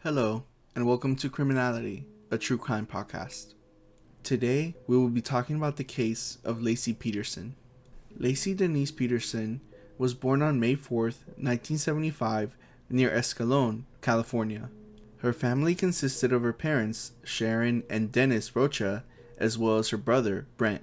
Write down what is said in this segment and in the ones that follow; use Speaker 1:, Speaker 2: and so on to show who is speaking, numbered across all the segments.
Speaker 1: Hello, and welcome to Criminality, a true crime podcast. Today, we will be talking about the case of Laci Peterson. Laci Denise Peterson was born on May 4th, 1975, near Escalon, California. Her family consisted of her parents, Sharon and Dennis Rocha, as well as her brother, Brent.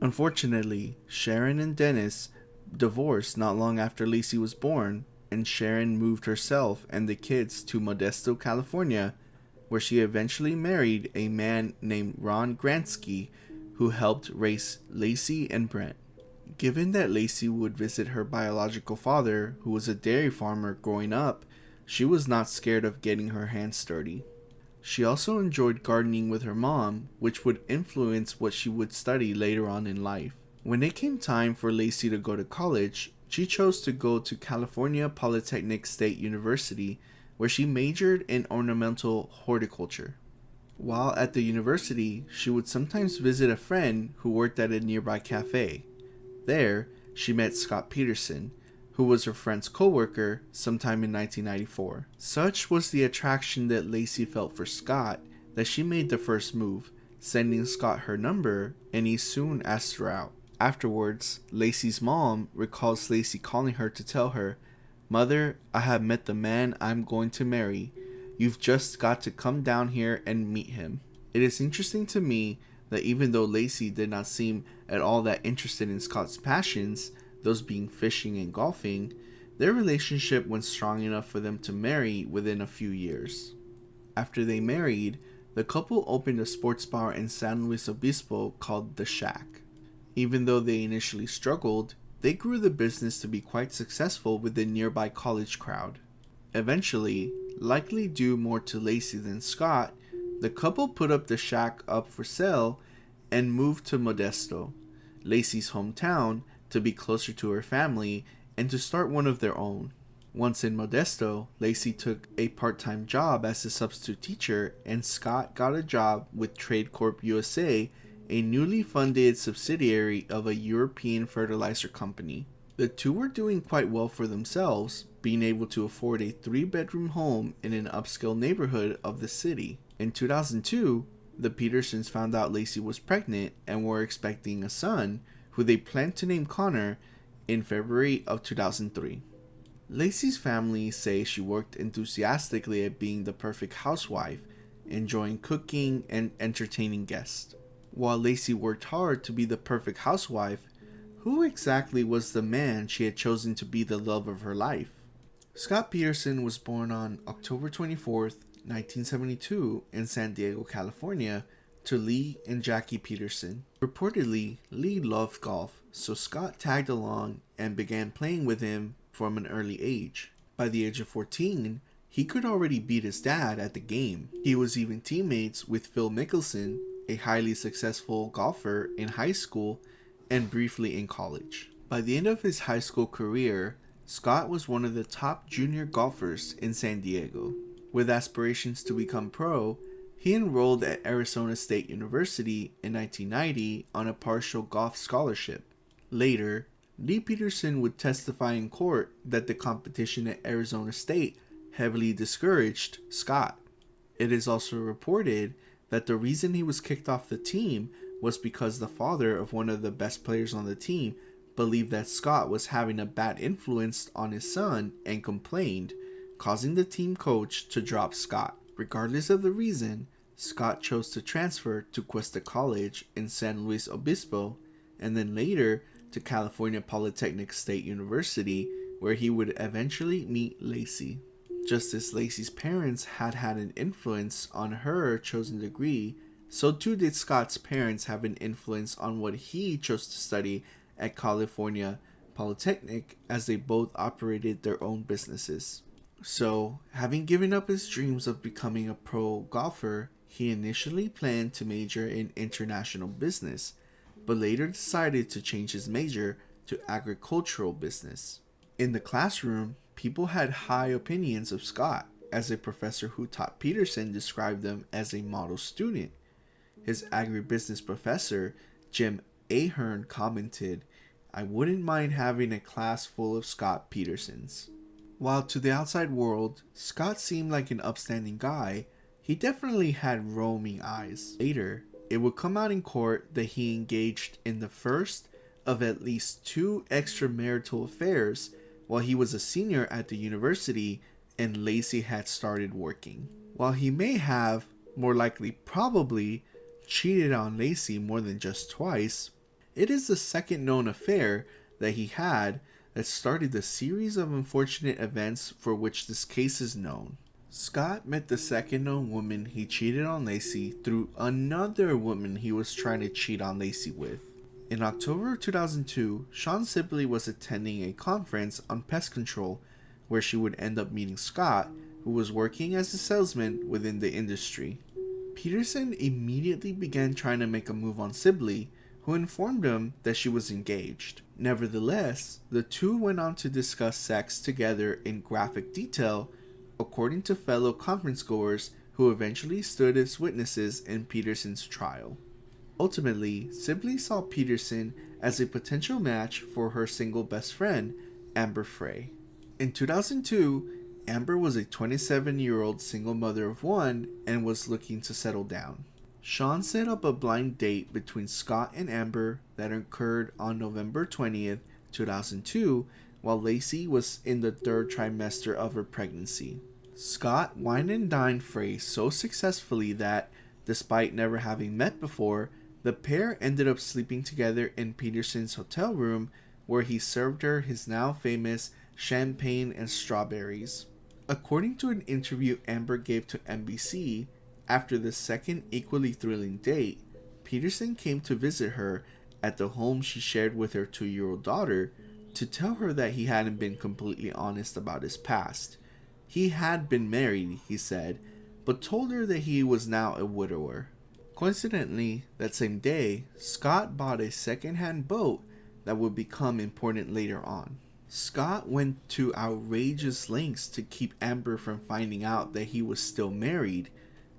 Speaker 1: Unfortunately, Sharon and Dennis divorced not long after Laci was born, and Sharon moved herself and the kids to Modesto, California, where she eventually married a man named Ron Gransky, who helped raise Laci and Brent. Given that Laci would visit her biological father, who was a dairy farmer growing up, she was not scared of getting her hands dirty. She also enjoyed gardening with her mom, which would influence what she would study later on in life. When it came time for Laci to go to college, she chose to go to California Polytechnic State University, where she majored in ornamental horticulture. While at the university, she would sometimes visit a friend who worked at a nearby cafe. There, she met Scott Peterson, who was her friend's co-worker sometime in 1994. Such was the attraction that Laci felt for Scott that she made the first move, sending Scott her number, and he soon asked her out. Afterwards, Laci's mom recalls Laci calling her to tell her, "Mother, I have met the man I'm going to marry. You've just got to come down here and meet him." It is interesting to me that even though Laci did not seem at all that interested in Scott's passions, those being fishing and golfing, their relationship went strong enough for them to marry within a few years. After they married, the couple opened a sports bar in San Luis Obispo called The Shack. Even though they initially struggled, they grew the business to be quite successful with the nearby college crowd. Eventually, likely due more to Laci than Scott, the couple put up The Shack up for sale and moved to Modesto, Laci's hometown, to be closer to her family and to start one of their own. Once in Modesto, Laci took a part-time job as a substitute teacher, and Scott got a job with Trade Corp USA, a newly funded subsidiary of a European fertilizer company. The two were doing quite well for themselves, being able to afford a 3-bedroom home in an upscale neighborhood of the city. In 2002, the Petersons found out Laci was pregnant and were expecting a son, who they planned to name Connor, in February of 2003. Laci's family say she worked enthusiastically at being the perfect housewife, enjoying cooking and entertaining guests. While Laci worked hard to be the perfect housewife, who exactly was the man she had chosen to be the love of her life? Scott Peterson was born on October 24th, 1972 in San Diego, California, to Lee and Jackie Peterson. Reportedly, Lee loved golf, so Scott tagged along and began playing with him from an early age. By the age of 14, he could already beat his dad at the game. He was even teammates with Phil Mickelson, a highly successful golfer in high school and briefly in college. By the end of his high school career, Scott was one of the top junior golfers in San Diego. With aspirations to become pro, he enrolled at Arizona State University in 1990 on a partial golf scholarship. Later, Lee Peterson would testify in court that the competition at Arizona State heavily discouraged Scott. It is also reported that the reason he was kicked off the team was because the father of one of the best players on the team believed that Scott was having a bad influence on his son and complained, causing the team coach to drop Scott. Regardless of the reason, Scott chose to transfer to Cuesta College in San Luis Obispo, and then later to California Polytechnic State University, where he would eventually meet Laci. Just as Laci's parents had an influence on her chosen degree, so too did Scott's parents have an influence on what he chose to study at California Polytechnic, as they both operated their own businesses. So, having given up his dreams of becoming a pro golfer, he initially planned to major in international business, but later decided to change his major to agricultural business. In the classroom, people had high opinions of Scott, as a professor who taught Peterson described them as a model student. His agribusiness professor, Jim Ahern, commented, "I wouldn't mind having a class full of Scott Petersons." While to the outside world, Scott seemed like an upstanding guy, he definitely had roaming eyes. Later, it would come out in court that he engaged in the first of at least 2 extramarital affairs while he was a senior at the university and Laci had started working. While he may have, more likely probably, cheated on Laci more than just twice, it is the second known affair that he had that started the series of unfortunate events for which this case is known. Scott met the second known woman he cheated on Laci through another woman he was trying to cheat on Laci with. In October 2002, Shawn Sibley was attending a conference on pest control where she would end up meeting Scott, who was working as a salesman within the industry. Peterson immediately began trying to make a move on Sibley, who informed him that she was engaged. Nevertheless, the two went on to discuss sex together in graphic detail, according to fellow conference goers who eventually stood as witnesses in Peterson's trial. Ultimately, Sibley saw Peterson as a potential match for her single best friend, Amber Frey. In 2002, Amber was a 27-year-old single mother of 1 and was looking to settle down. Shawn set up a blind date between Scott and Amber that occurred on November 20th, 2002, while Laci was in the 3rd trimester of her pregnancy. Scott wined and dined Frey so successfully that, despite never having met before, the pair ended up sleeping together in Peterson's hotel room, where he served her his now famous champagne and strawberries. According to an interview Amber gave to NBC, after the second equally thrilling date, Peterson came to visit her at the home she shared with her 2-year-old daughter to tell her that he hadn't been completely honest about his past. He had been married, he said, but told her that he was now a widower. Coincidentally, that same day, Scott bought a second-hand boat that would become important later on. Scott went to outrageous lengths to keep Amber from finding out that he was still married,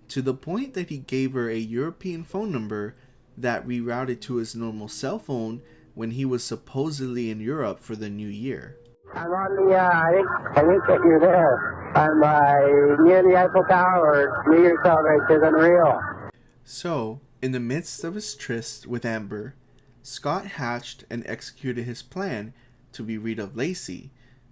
Speaker 1: to the point that he gave her a European phone number that rerouted to his normal cell phone when he was supposedly in Europe for the new year.
Speaker 2: I'm on the, I think that you're there. I'm near the Eiffel Tower. New Year's celebration is unreal.
Speaker 1: So, in the midst of his tryst with Amber, Scott hatched and executed his plan to be rid of Laci,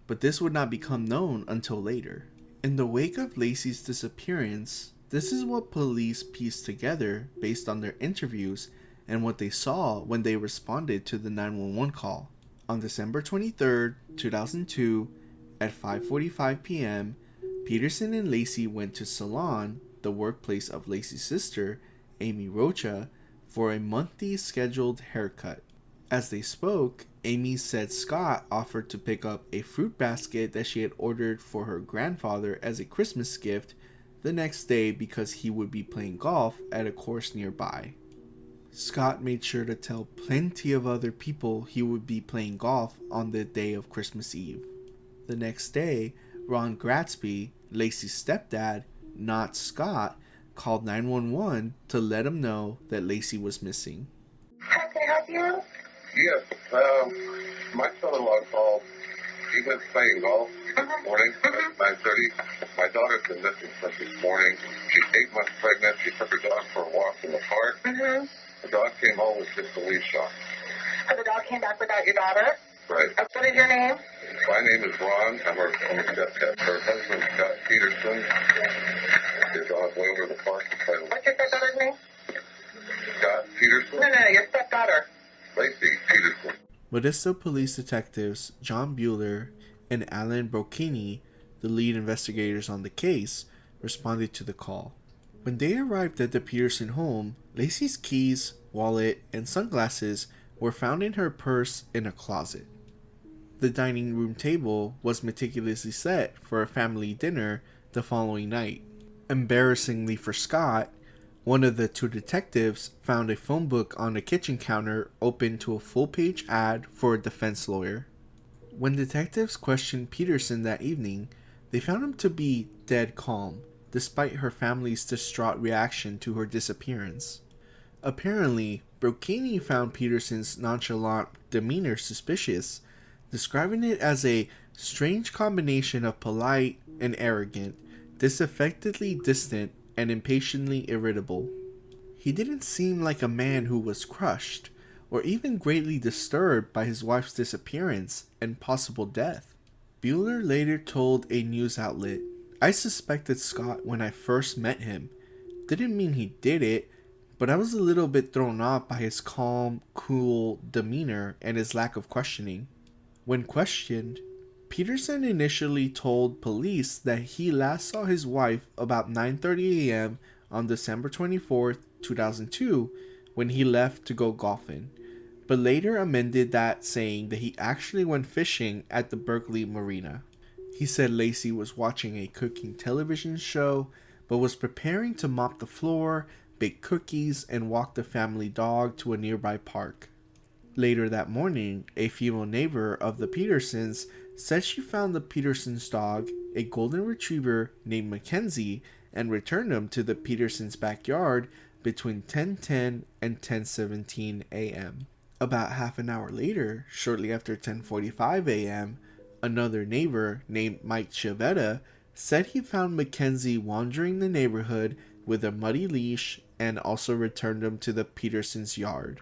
Speaker 1: but this would not become known until later. In the wake of Laci's disappearance, this is what police pieced together based on their interviews and what they saw when they responded to the 911 call. On December 23, 2002, at 5:45 p.m., Peterson and Laci went to Salon, the workplace of Laci's sister, Amy Rocha, for a monthly scheduled haircut. As they spoke, Amy said Scott offered to pick up a fruit basket that she had ordered for her grandfather as a Christmas gift the next day because he would be playing golf at a course nearby. Scott made sure to tell plenty of other people he would be playing golf on the day of Christmas Eve. The next day, Ron Gratzby, Laci's stepdad, not Scott, called 911 to let him know that Laci was missing.
Speaker 3: How can I help you?
Speaker 4: Yes, my son-in-law called. He was playing golf this morning at 9:30. My daughter's been missing since this morning. She's 8 months pregnant. She took her dog for a walk in the park. The dog came home with just a leash on.
Speaker 3: So the dog came back without your daughter?
Speaker 4: Right.
Speaker 3: What is your name?
Speaker 4: My name is Ron. I'm her stepdad. Her husband, Scott Peterson, is on his way over to the park to play.
Speaker 3: What's your stepdaughter's name?
Speaker 4: Scott Peterson?
Speaker 3: No, your stepdaughter.
Speaker 4: Laci Peterson.
Speaker 1: Modesto police detectives John Bueller and Alan Brocchini, the lead investigators on the case, responded to the call. When they arrived at the Peterson home, Laci's keys, wallet, and sunglasses were found in her purse in a closet. The dining room table was meticulously set for a family dinner the following night. Embarrassingly for Scott, one of the two detectives found a phone book on the kitchen counter open to a full-page ad for a defense lawyer. When detectives questioned Peterson that evening, they found him to be dead calm, despite her family's distraught reaction to her disappearance. Apparently, Brocchini found Peterson's nonchalant demeanor suspicious, describing it as a Strange combination of polite and arrogant, disaffectedly distant, and impatiently irritable. He didn't seem like a man who was crushed, or even greatly disturbed by his wife's disappearance and possible death. Bueller later told a news outlet, "I suspected Scott when I first met him. Didn't mean he did it, but I was a little bit thrown off by his calm, cool demeanor and his lack of questioning." When questioned, Peterson initially told police that he last saw his wife about 9:30 a.m. on December 24th, 2002, when he left to go golfing, but later amended that, saying that he actually went fishing at the Berkeley Marina. He said Laci was watching a cooking television show, but was preparing to mop the floor, bake cookies, and walk the family dog to a nearby park. Later that morning, a female neighbor of the Petersons said she found the Petersons' dog, a golden retriever named Mackenzie, and returned him to the Petersons' backyard between 10:10 and 10:17 a.m. About half an hour later, shortly after 10:45 a.m., another neighbor named Mike Chiavetta said he found Mackenzie wandering the neighborhood with a muddy leash and also returned him to the Petersons' yard.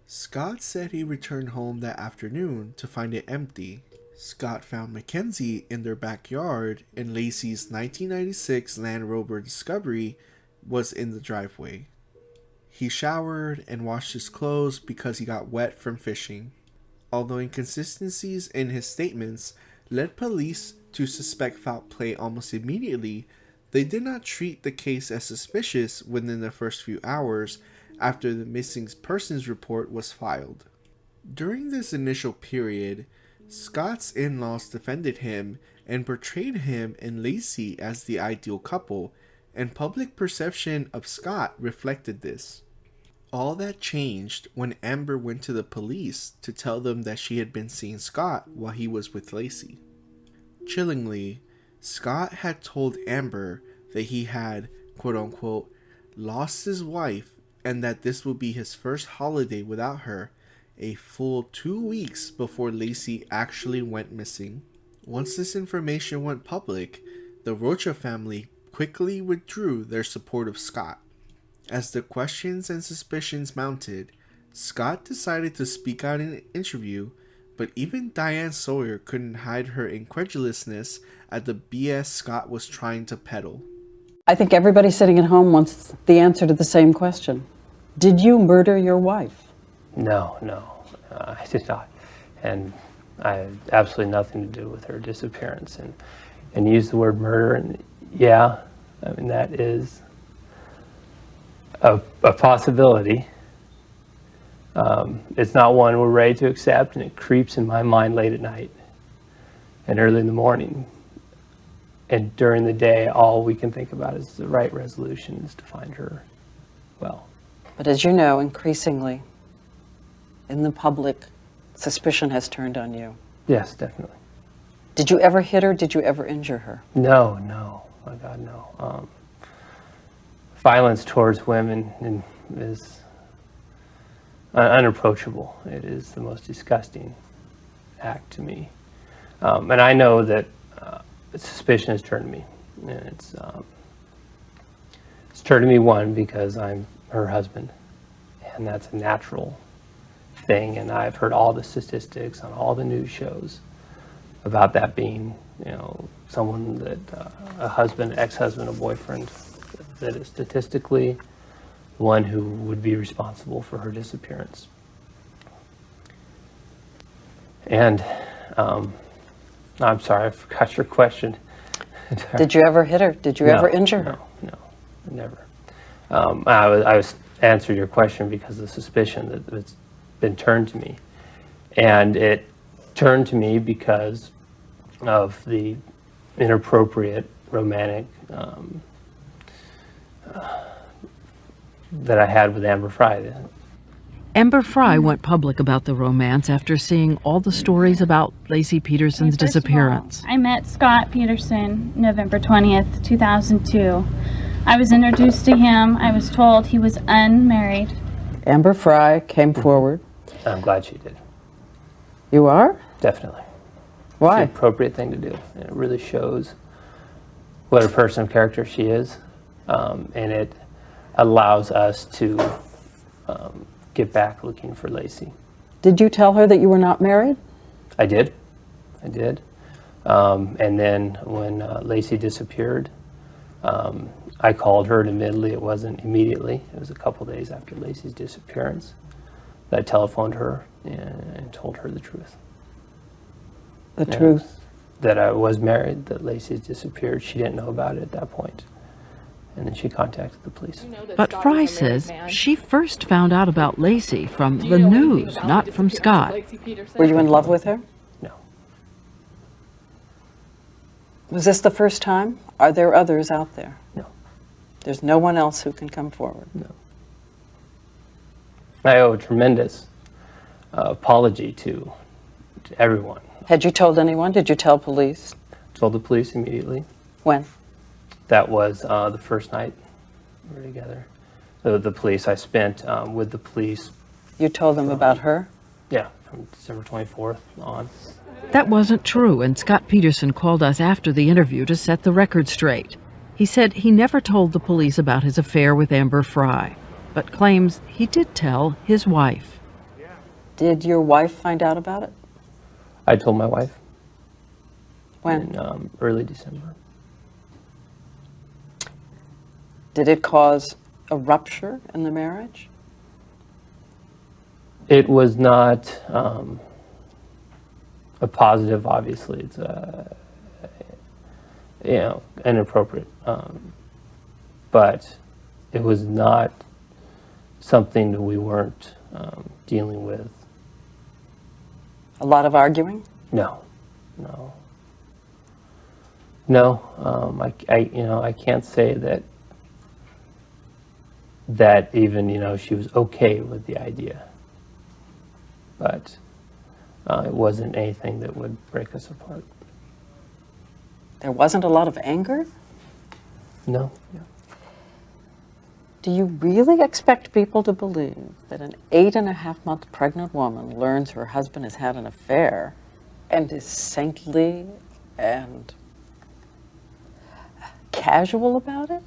Speaker 1: Scott said he returned home that afternoon to find it empty. Scott found Mackenzie in their backyard, and Laci's 1996 Land Rover Discovery was in the driveway. He showered and washed his clothes because he got wet from fishing. Although inconsistencies in his statements led police to suspect foul play almost immediately, they did not treat the case as suspicious within the first few hours after the missing persons report was filed. During this initial period, Scott's in-laws defended him and portrayed him and Laci as the ideal couple, and public perception of Scott reflected this. All that changed when Amber went to the police to tell them that she had been seeing Scott while he was with Laci. Chillingly, Scott had told Amber that he had, quote-unquote, lost his wife and that this would be his first holiday without her, a full 2 weeks before Laci actually went missing. Once this information went public, the Rocha family quickly withdrew their support of Scott. As the questions and suspicions mounted, Scott decided to speak out in an interview, but even Diane Sawyer couldn't hide her incredulousness at the BS Scott was trying to peddle.
Speaker 5: I think everybody sitting at home wants the answer to the same question. Did you murder your wife?
Speaker 6: No, I did not. And I had absolutely nothing to do with her disappearance. And use the word murder, and yeah, I mean, that is a possibility. It's not one we're ready to accept, and it creeps in my mind late at night and early in the morning. And during the day, all we can think about is the right resolution is to find her well.
Speaker 5: But as you know, increasingly, in the public, suspicion has turned on you.
Speaker 6: Yes, definitely.
Speaker 5: Did you ever hit her? Did you ever injure her?
Speaker 6: No. My God, no. Violence towards women is unapproachable. It is the most disgusting act to me. And I know that suspicion has turned to me. And it's turned to me, one, because I'm her husband, and that's a natural thing. And I've heard all the statistics on all the news shows about that being, someone that a husband, ex-husband, a boyfriend, that is statistically one who would be responsible for her disappearance. And I'm sorry, I forgot your question.
Speaker 5: Did you ever hit her? Did you ever injure her?
Speaker 6: No, never. I was answering your question because of the suspicion that it's been turned to me. And it turned to me because of the inappropriate romantic that I had with Amber Fry.
Speaker 7: Amber Fry went public about the romance after seeing all the stories about Laci Peterson's disappearance.
Speaker 8: I met Scott Peterson November 20th, 2002. I was introduced to him. I was told he was unmarried.
Speaker 5: Amber Fry came forward.
Speaker 6: I'm glad she did.
Speaker 5: You are?
Speaker 6: Definitely. the appropriate thing to do. And it really shows what a person of character she is, and it allows us to get back looking for Laci.
Speaker 5: Did you tell her that you were not married?
Speaker 6: I did. And then when Laci disappeared, I called her, and admittedly it wasn't immediately. It was a couple days after Laci's disappearance that I telephoned her and told her the truth.
Speaker 5: The truth?
Speaker 6: That I was married, that Laci disappeared. She didn't know about it at that point. And then she contacted the police.
Speaker 7: But Fry says she first found out about Laci from the news, not from Scott.
Speaker 5: Were you in love with her?
Speaker 6: No.
Speaker 5: Was this the first time? Are there others out there?
Speaker 6: No.
Speaker 5: There's no one else who can come forward?
Speaker 6: No. I owe a tremendous apology to everyone.
Speaker 5: Had you told anyone? Did you tell police?
Speaker 6: Told the police immediately.
Speaker 5: When?
Speaker 6: That was the first night we were together. The police, I spent with the police.
Speaker 5: You told them about her?
Speaker 6: Yeah, from December 24th on.
Speaker 7: That wasn't true, and Scott Peterson called us after the interview to set the record straight. He said he never told the police about his affair with Amber Fry, but claims he did tell his wife.
Speaker 5: Did your wife find out about it?
Speaker 6: I told my wife.
Speaker 5: When?
Speaker 6: In early December.
Speaker 5: Did it cause a rupture in the marriage?
Speaker 6: It was not a positive, obviously. It's inappropriate. But it was not something that we weren't dealing with.
Speaker 5: A lot of arguing?
Speaker 6: No. I can't say that even, she was okay with the idea. But it wasn't anything that would break us apart.
Speaker 5: There wasn't a lot of anger?
Speaker 6: No.
Speaker 5: Do you really expect people to believe that an 8.5-month pregnant woman learns her husband has had an affair and is saintly and casual about it?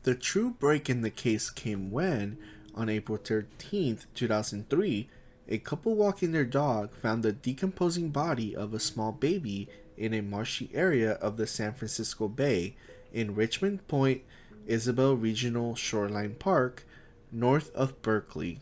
Speaker 1: The true break in the case came when, on April 13th, 2003, a couple walking their dog found the decomposing body of a small baby in a marshy area of the San Francisco Bay in Richmond Point, Isabel Regional Shoreline Park, north of Berkeley.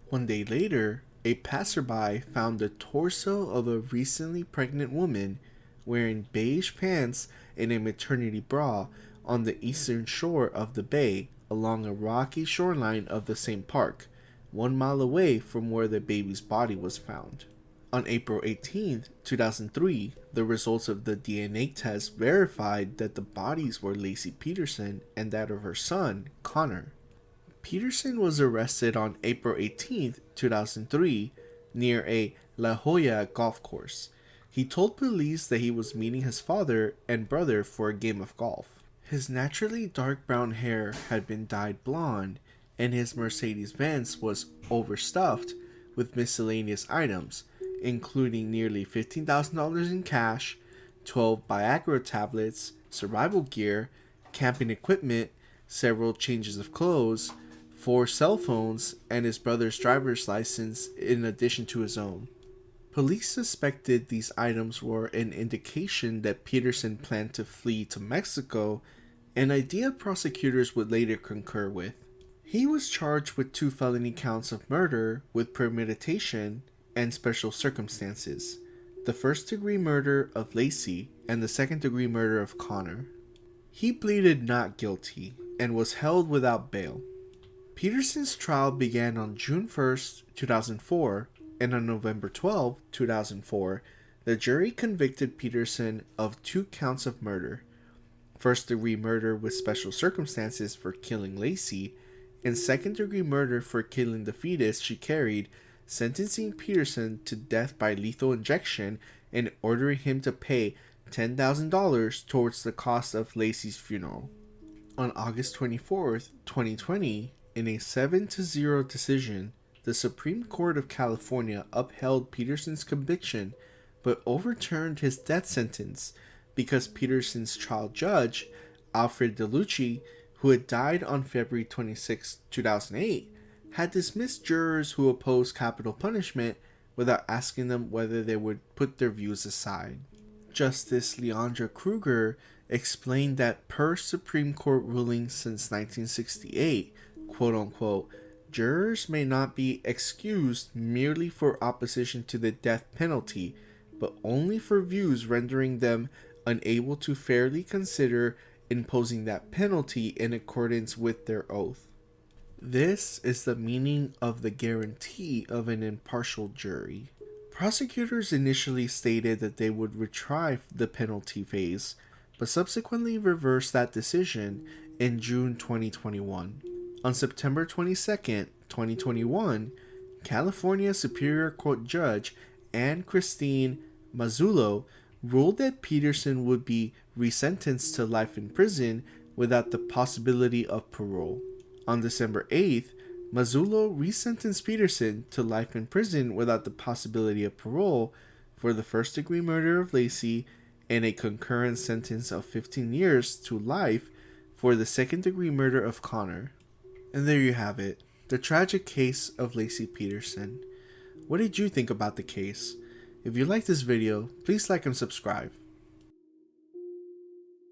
Speaker 1: One day later, a passerby found the torso of a recently pregnant woman wearing beige pants and a maternity bra on the eastern shore of the bay along a rocky shoreline of the same park, 1 mile away from where the baby's body was found. On April 18, 2003, the results of the DNA test verified that the bodies were Laci Peterson and that of her son, Connor. Peterson was arrested on April 18, 2003, near a La Jolla golf course. He told police that he was meeting his father and brother for a game of golf. His naturally dark brown hair had been dyed blonde, and his Mercedes-Benz was overstuffed with miscellaneous items, including nearly $15,000 in cash, 12 Viagra tablets, survival gear, camping equipment, several changes of clothes, 4 cell phones, and his brother's driver's license in addition to his own. Police suspected these items were an indication that Peterson planned to flee to Mexico, an idea prosecutors would later concur with. He was charged with 2 felony counts of murder with premeditation and special circumstances, the first-degree murder of Laci and the second-degree murder of Connor. He pleaded not guilty and was held without bail. Peterson's trial began on June 1, 2004, and on November 12, 2004, the jury convicted Peterson of 2 counts of murder, first-degree murder with special circumstances for killing Laci, and second-degree murder for killing the fetus she carried, sentencing Peterson to death by lethal injection and ordering him to pay $10,000 towards the cost of Laci's funeral. On August 24, 2020, in a 7-0 decision, the Supreme Court of California upheld Peterson's conviction, but overturned his death sentence because Peterson's trial judge, Alfred Laci, who had died on February 26, 2008, had dismissed jurors who opposed capital punishment without asking them whether they would put their views aside. Justice Leandra Kruger explained that per Supreme Court ruling since 1968, quote-unquote, jurors may not be excused merely for opposition to the death penalty, but only for views rendering them unable to fairly consider imposing that penalty in accordance with their oath. This is the meaning of the guarantee of an impartial jury. Prosecutors initially stated that they would retry the penalty phase, but subsequently reversed that decision in June 2021. On September 22, 2021, California Superior Court Judge Anne Christine Mazzullo ruled that Peterson would be resentenced to life in prison without the possibility of parole. On December 8th, Mazzullo resentenced Peterson to life in prison without the possibility of parole for the first-degree murder of Laci and a concurrent sentence of 15 years to life for the second-degree murder of Connor. And there you have it, the tragic case of Laci Peterson. What did you think about the case? If you liked this video, please like and subscribe.